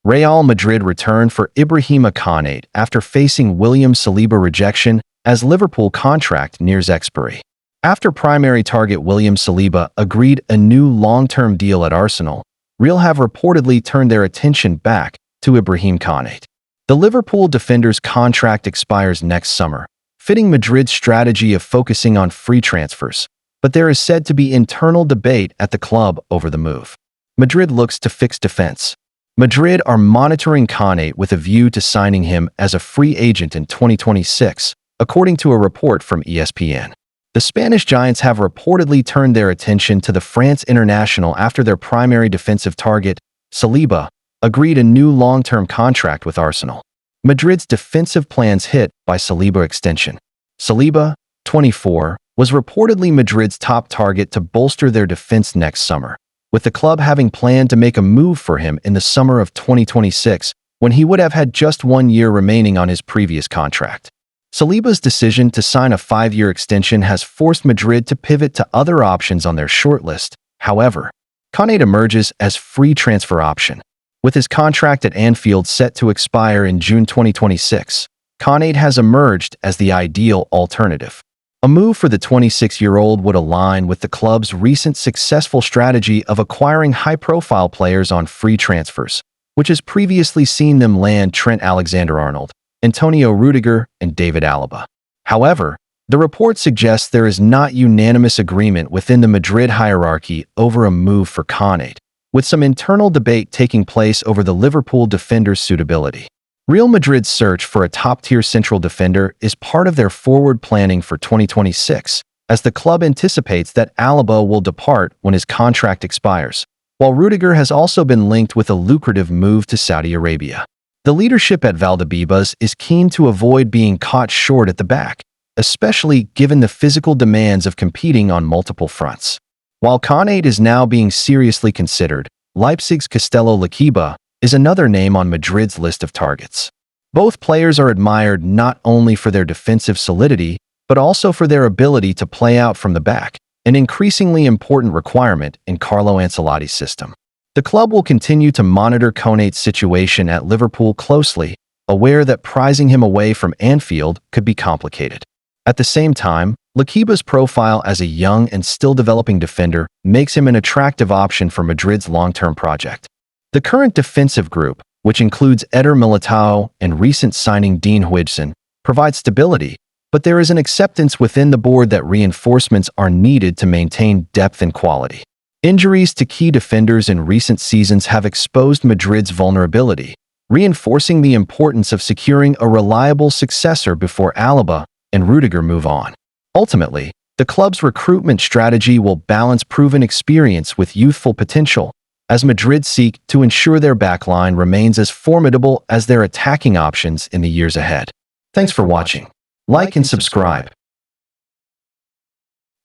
Real Madrid returned for Ibrahima Konate after facing William Saliba rejection as Liverpool contract nears expiry. After primary target William Saliba agreed a new long-term deal at Arsenal, Real have reportedly turned their attention back to Ibrahim Konate. The Liverpool defender's contract expires next summer, fitting Madrid's strategy of focusing on free transfers, but there is said to be internal debate at the club over the move. Madrid looks to fix defense. Madrid are monitoring Konate with a view to signing him as a free agent in 2026, according to a report from ESPN. The Spanish Giants have reportedly turned their attention to the France international after their primary defensive target, Saliba, agreed a new long-term contract with Arsenal. Madrid's defensive plans hit by Saliba extension. Saliba, 24, was reportedly Madrid's top target to bolster their defense next summer, with the club having planned to make a move for him in the summer of 2026, when he would have had just 1 year remaining on his previous contract. Saliba's decision to sign a 5-year extension has forced Madrid to pivot to other options on their shortlist. However, Konate emerges as free transfer option. With his contract at Anfield set to expire in June 2026, Konate has emerged as the ideal alternative. A move for the 26-year-old would align with the club's recent successful strategy of acquiring high-profile players on free transfers, which has previously seen them land Trent Alexander-Arnold, Antonio Rudiger, and David Alaba. However, the report suggests there is not unanimous agreement within the Madrid hierarchy over a move for Konate, with some internal debate taking place over the Liverpool defender's suitability. Real Madrid's search for a top-tier central defender is part of their forward planning for 2026, as the club anticipates that Alaba will depart when his contract expires, while Rudiger has also been linked with a lucrative move to Saudi Arabia. The leadership at Valdebebas is keen to avoid being caught short at the back, especially given the physical demands of competing on multiple fronts. While Konate is now being seriously considered, Leipzig's Castello Lakiba is another name on Madrid's list of targets. Both players are admired not only for their defensive solidity, but also for their ability to play out from the back, an increasingly important requirement in Carlo Ancelotti's system. The club will continue to monitor Konate's situation at Liverpool closely, aware that prizing him away from Anfield could be complicated. At the same time, Lakiba's profile as a young and still developing defender makes him an attractive option for Madrid's long-term project. The current defensive group, which includes Eder Militao and recent signing Dean Huijsen, provides stability, but there is an acceptance within the board that reinforcements are needed to maintain depth and quality. Injuries to key defenders in recent seasons have exposed Madrid's vulnerability, reinforcing the importance of securing a reliable successor before Alaba and Rudiger move on. Ultimately, the club's recruitment strategy will balance proven experience with youthful potential, as Madrid seek to ensure their backline remains as formidable as their attacking options in the years ahead. Thanks for watching. Like and subscribe.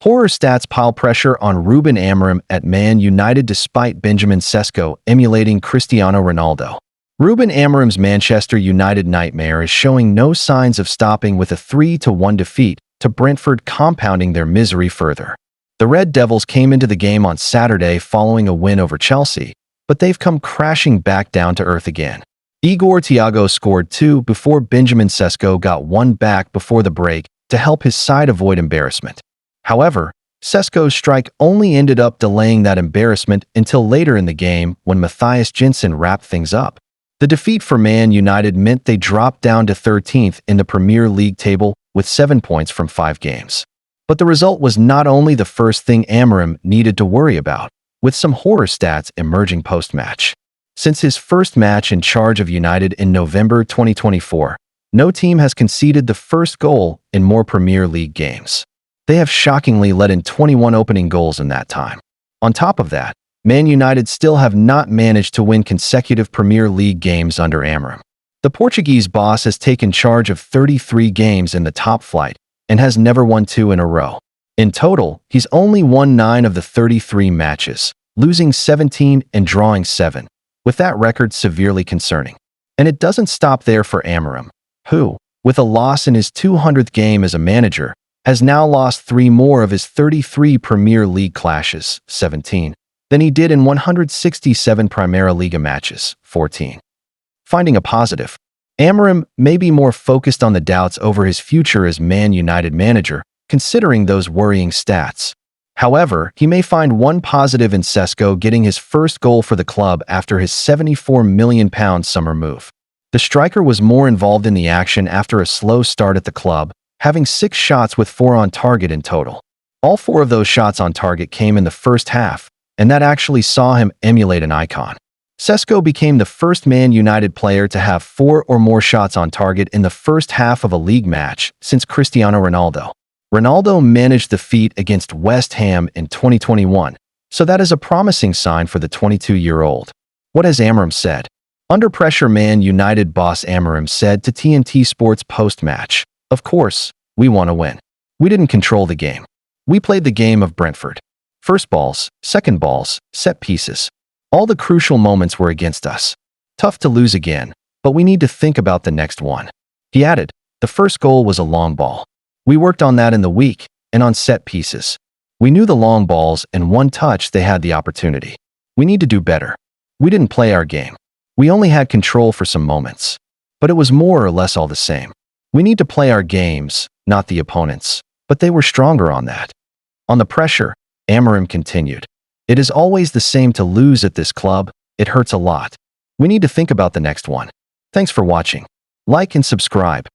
Horror stats pile pressure on Ruben Amorim at Man United despite Benjamin Sesko emulating Cristiano Ronaldo. Ruben Amorim's Manchester United nightmare is showing no signs of stopping with a 3-1 defeat to Brentford, compounding their misery further. The Red Devils came into the game on Saturday following a win over Chelsea, but they've come crashing back down to earth again. Igor Thiago scored 2 before Benjamin Sesko got 1 back before the break to help his side avoid embarrassment. However, Sesko's strike only ended up delaying that embarrassment until later in the game when Matthias Jensen wrapped things up. The defeat for Man United meant they dropped down to 13th in the Premier League table with 7 points from 5 games. But the result was not only the first thing Amorim needed to worry about, with some horror stats emerging post-match. Since his first match in charge of United in November 2024, no team has conceded the first goal in more Premier League games. They have shockingly let in 21 opening goals in that time. On top of that, Man United still have not managed to win consecutive Premier League games under Amorim. The Portuguese boss has taken charge of 33 games in the top flight and has never won 2 in a row. In total, he's only won 9 of the 33 matches, losing 17 and drawing 7, with that record severely concerning. And it doesn't stop there for Amorim, who, with a loss in his 200th game as a manager, has now lost 3 more of his 33 Premier League clashes, 17, than he did in 167 Primera Liga matches, 14. Finding a positive. Amorim may be more focused on the doubts over his future as Man United manager, considering those worrying stats. However, he may find one positive in Sesko getting his first goal for the club after his £74 million summer move. The striker was more involved in the action after a slow start at the club, having 6 shots with 4 on target in total. All 4 of those shots on target came in the first half, and that actually saw him emulate an icon. Sesko became the first Man United player to have 4 or more shots on target in the first half of a league match since Cristiano Ronaldo. Ronaldo managed the feat against West Ham in 2021, so that is a promising sign for the 22-year-old. What has Amorim said? Under pressure, Man United boss Amorim said to TNT Sports post-match, "Of course, we want to win. We didn't control the game. We played the game of Brentford. First balls, second balls, set pieces. All the crucial moments were against us. Tough to lose again, but we need to think about the next one." He added, "The first goal was a long ball. We worked on that in the week, and on set pieces. We knew the long balls, and one touch they had the opportunity. We need to do better. We didn't play our game. We only had control for some moments. But it was more or less all the same. We need to play our games, not the opponents. But they were stronger on that." On the pressure, Amorim continued, "It is always the same to lose at this club. It hurts a lot. We need to think about the next one." Thanks for watching. Like and subscribe.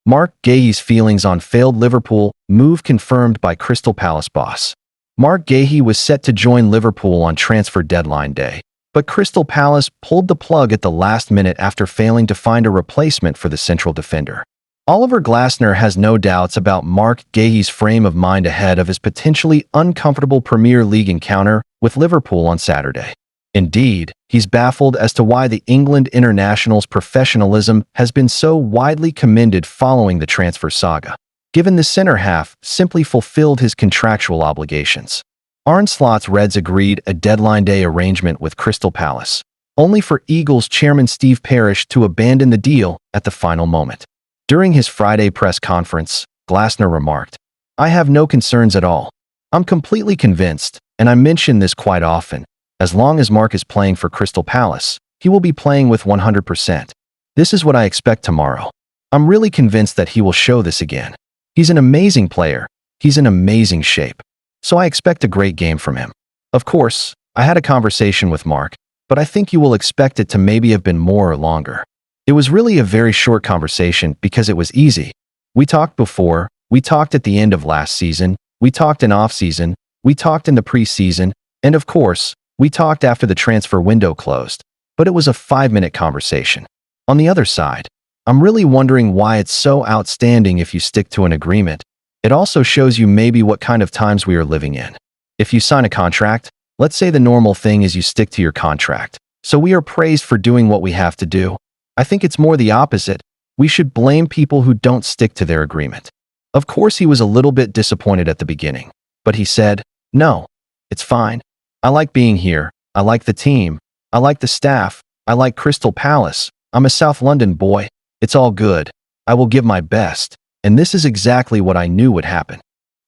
Marc Guéhi's feelings on failed Liverpool move confirmed by Crystal Palace boss. Marc Guéhi was set to join Liverpool on transfer deadline day, but Crystal Palace pulled the plug at the last minute after failing to find a replacement for the central defender. Oliver Glasner has no doubts about Marc Guéhi's frame of mind ahead of his potentially uncomfortable Premier League encounter with Liverpool on Saturday. Indeed, he's baffled as to why the England international's professionalism has been so widely commended following the transfer saga, given the centre-half simply fulfilled his contractual obligations. Arne Slot's Reds agreed a deadline day arrangement with Crystal Palace, only for Eagles chairman Steve Parish to abandon the deal at the final moment. During his Friday press conference, Glasner remarked, "I have no concerns at all. I'm completely convinced, and I mention this quite often, as long as Marc is playing for Crystal Palace, he will be playing with 100%. This is what I expect tomorrow. I'm really convinced that he will show this again. He's an amazing player. He's in amazing shape. So I expect a great game from him. Of course, I had a conversation with Marc, but I think you will expect it to maybe have been more or longer. It was really a very short conversation because it was easy. We talked before, we talked at the end of last season, we talked in off-season, we talked in the pre-season, and of course, we talked after the transfer window closed. But it was a 5-minute conversation. On the other side, I'm really wondering why it's so outstanding if you stick to an agreement. It also shows you maybe what kind of times we are living in. If you sign a contract, let's say the normal thing is you stick to your contract. So we are praised for doing what we have to do. I think it's more the opposite. We should blame people who don't stick to their agreement." Of course, he was a little bit disappointed at the beginning, but he said, "No, it's fine. I like being here. I like the team. I like the staff. I like Crystal Palace. I'm a South London boy. It's all good. I will give my best." And this is exactly what I knew would happen.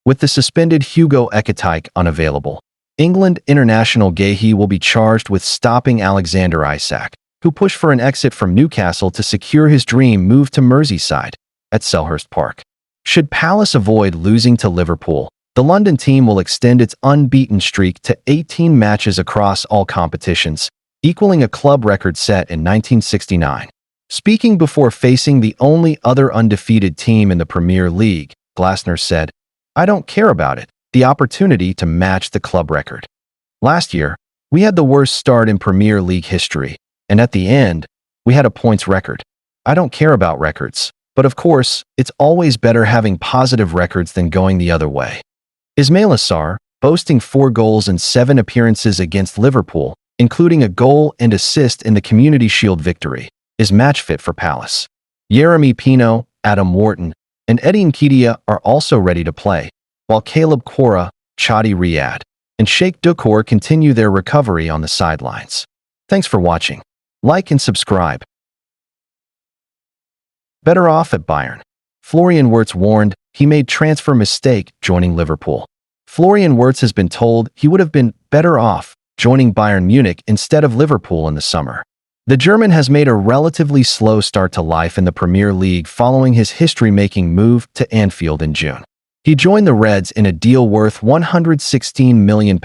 With the suspended Hugo Ekitike unavailable, England international Guéhi will be charged with stopping Alexander Isak, who pushed for an exit from Newcastle to secure his dream move to Merseyside at Selhurst Park. Should Palace avoid losing to Liverpool, the London team will extend its unbeaten streak to 18 matches across all competitions, equaling a club record set in 1969. Speaking before facing the only other undefeated team in the Premier League, Glasner said, "I don't care about it, the opportunity to match the club record. Last year, we had the worst start in Premier League history, and at the end, we had a points record. I don't care about records, but of course, it's always better having positive records than going the other way." Ismail Assar, boasting 4 goals and 7 appearances against Liverpool, including a goal and assist in the Community Shield victory, is match fit for Palace. Yeremy Pino, Adam Wharton, and Eddie Nketiah are also ready to play, while Caleb Quora, Chadi Riyad, and Sheikh Dukor continue their recovery on the sidelines. Thanks for watching. Like and subscribe. Better off at Bayern. Florian Wirtz warned he made transfer mistake joining Liverpool. Florian Wirtz has been told he would have been better off joining Bayern Munich instead of Liverpool in the summer. The German has made a relatively slow start to life in the Premier League following his history-making move to Anfield in June. He joined the Reds in a deal worth £116 million,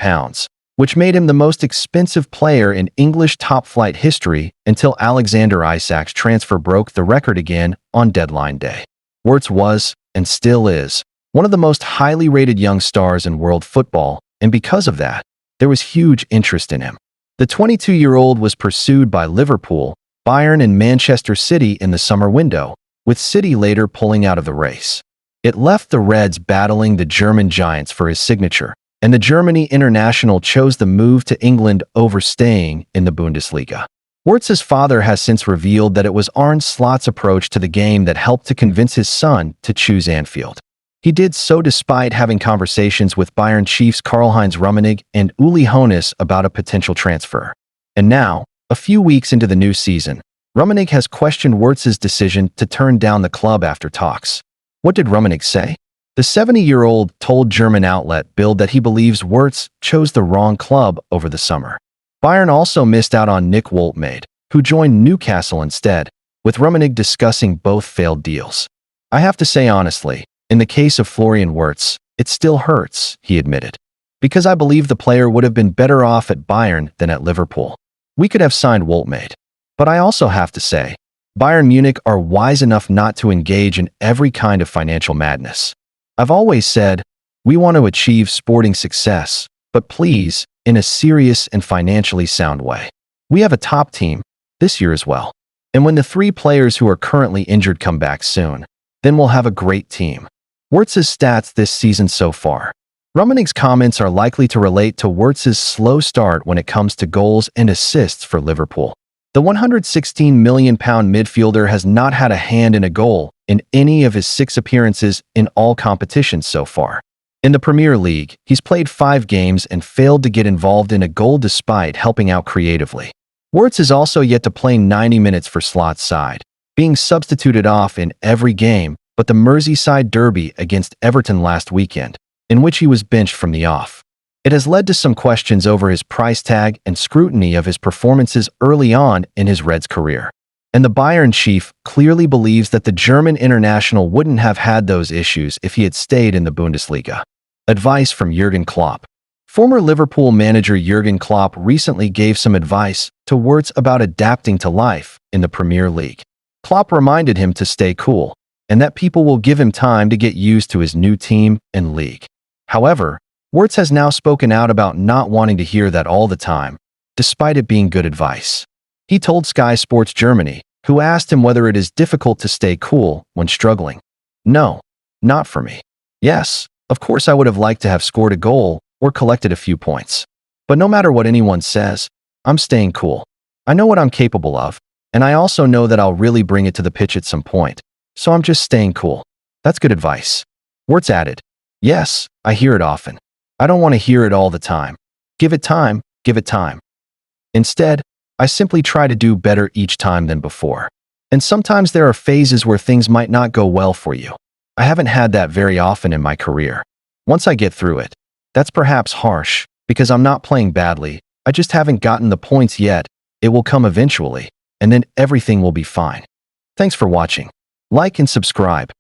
which made him the most expensive player in English top-flight history until Alexander Isak's transfer broke the record again on deadline day. Wirtz was, and still is, one of the most highly rated young stars in world football, and because of that, there was huge interest in him. The 22-year-old was pursued by Liverpool, Bayern and Manchester City in the summer window, with City later pulling out of the race. It left the Reds battling the German giants for his signature, and the Germany international chose the move to England over staying in the Bundesliga. Wirtz's father has since revealed that it was Arne Slot's approach to the game that helped to convince his son to choose Anfield. He did so despite having conversations with Bayern chiefs Karl-Heinz Rummenigge and Uli Hoeneß about a potential transfer. And now, a few weeks into the new season, Rummenigge has questioned Wirtz's decision to turn down the club after talks. What did Rummenigge say? The 70-year-old told German outlet Bild that he believes Wirtz chose the wrong club over the summer. Bayern also missed out on Nick Woltemade, who joined Newcastle instead, with Rummenigge discussing both failed deals. I have to say honestly, in the case of Florian Wirtz, it still hurts, he admitted, because I believe the player would have been better off at Bayern than at Liverpool. We could have signed Woltemade. But I also have to say, Bayern Munich are wise enough not to engage in every kind of financial madness. I've always said, we want to achieve sporting success, but please, in a serious and financially sound way. We have a top team, this year as well. And when the 3 players who are currently injured come back soon, then we'll have a great team. Wirtz's stats this season so far. Rummenigge's comments are likely to relate to Wirtz's slow start when it comes to goals and assists for Liverpool. The £116 million midfielder has not had a hand in a goal in any of his 6 appearances in all competitions so far. In the Premier League, he's played 5 games and failed to get involved in a goal despite helping out creatively. Wirtz is also yet to play 90 minutes for Slot's side, being substituted off in every game but the Merseyside derby against Everton last weekend, in which he was benched from the off. It has led to some questions over his price tag and scrutiny of his performances early on in his Reds career. And the Bayern chief clearly believes that the German international wouldn't have had those issues if he had stayed in the Bundesliga. Advice from Jurgen Klopp. Former Liverpool manager Jurgen Klopp recently gave some advice to Wirtz about adapting to life in the Premier League. Klopp reminded him to stay cool, and that people will give him time to get used to his new team and league. However, Wirtz has now spoken out about not wanting to hear that all the time, despite it being good advice. He told Sky Sports Germany, who asked him whether it is difficult to stay cool when struggling. No, not for me. Yes, of course I would have liked to have scored a goal or collected a few points. But no matter what anyone says, I'm staying cool. I know what I'm capable of, and I also know that I'll really bring it to the pitch at some point. So I'm just staying cool. That's good advice. Wirtz added, yes, I hear it often. I don't want to hear it all the time. Give it time, give it time. Instead, I simply try to do better each time than before. And sometimes there are phases where things might not go well for you. I haven't had that very often in my career. Once I get through it, that's perhaps harsh, because I'm not playing badly, I just haven't gotten the points yet. It will come eventually, and then everything will be fine. Thanks for watching. Like and subscribe.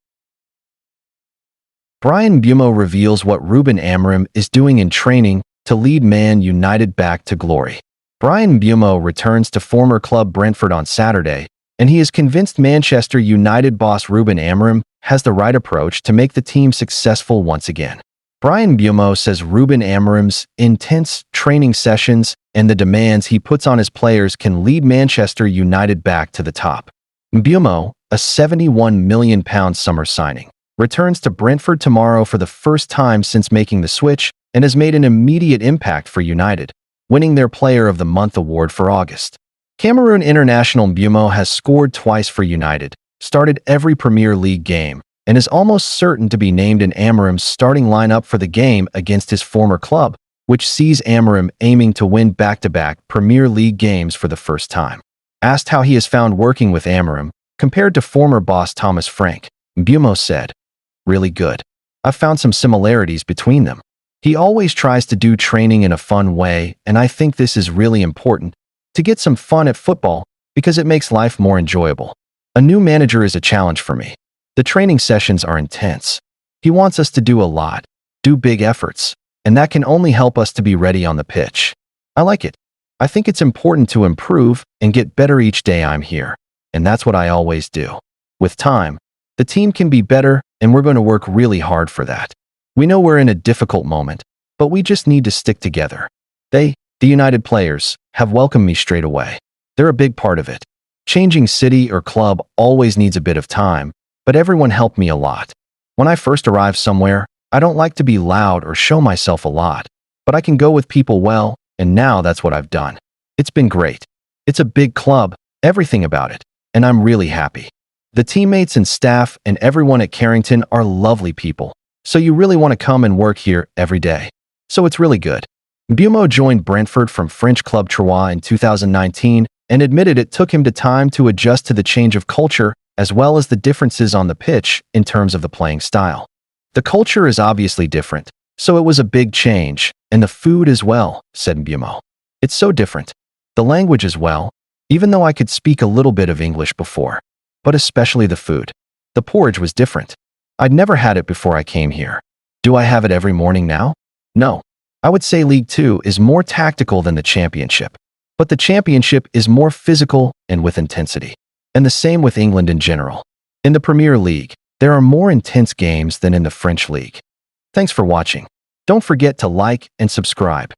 Bryan Mbeumo reveals what Ruben Amorim is doing in training to lead Man United back to glory. Bryan Mbeumo returns to former club Brentford on Saturday, and he is convinced Manchester United boss Ruben Amorim has the right approach to make the team successful once again. Bryan Mbeumo says Ruben Amorim's intense training sessions and the demands he puts on his players can lead Manchester United back to the top. Mbeumo, a £71 million summer signing, returns to Brentford tomorrow for the first time since making the switch and has made an immediate impact for United, winning their Player of the Month award for August. Cameroon international Mbeumo has scored twice for United, started every Premier League game, and is almost certain to be named in Amorim's starting lineup for the game against his former club, which sees Amorim aiming to win back-to-back Premier League games for the first time. Asked how he has found working with Amorim, compared to former boss Thomas Frank, Mbeumo said, "Really good. I've found some similarities between them. He always tries to do training in a fun way, and I think this is really important. To get some fun at football, because it makes life more enjoyable. A new manager is a challenge for me. The training sessions are intense. He wants us to do a lot, do big efforts, and that can only help us to be ready on the pitch. I like it. I think it's important to improve and get better each day I'm here, and that's what I always do. With time, the team can be better, and we're going to work really hard for that. We know we're in a difficult moment, but we just need to stick together. The United players, have welcomed me straight away. They're a big part of it. Changing city or club always needs a bit of time, but everyone helped me a lot. When I first arrive somewhere, I don't like to be loud or show myself a lot, but I can go with people well, and now that's what I've done. It's been great. It's a big club, everything about it, and I'm really happy. The teammates and staff and everyone at Carrington are lovely people, so you really want to come and work here every day. So it's really good. Bumo joined Brentford from French club Troyes in 2019 and admitted it took him time to adjust to the change of culture as well as the differences on the pitch in terms of the playing style. The culture is obviously different, so it was a big change, and the food as well, said Bumo. It's so different. The language as well, even though I could speak a little bit of English before, but especially the food. The porridge was different. I'd never had it before I came here. Do I have it every morning now? No. I would say League 2 is more tactical than the Championship, but the Championship is more physical and with intensity. And the same with England in general. In the Premier League, there are more intense games than in the French League. Thanks for watching. Don't forget to like and subscribe.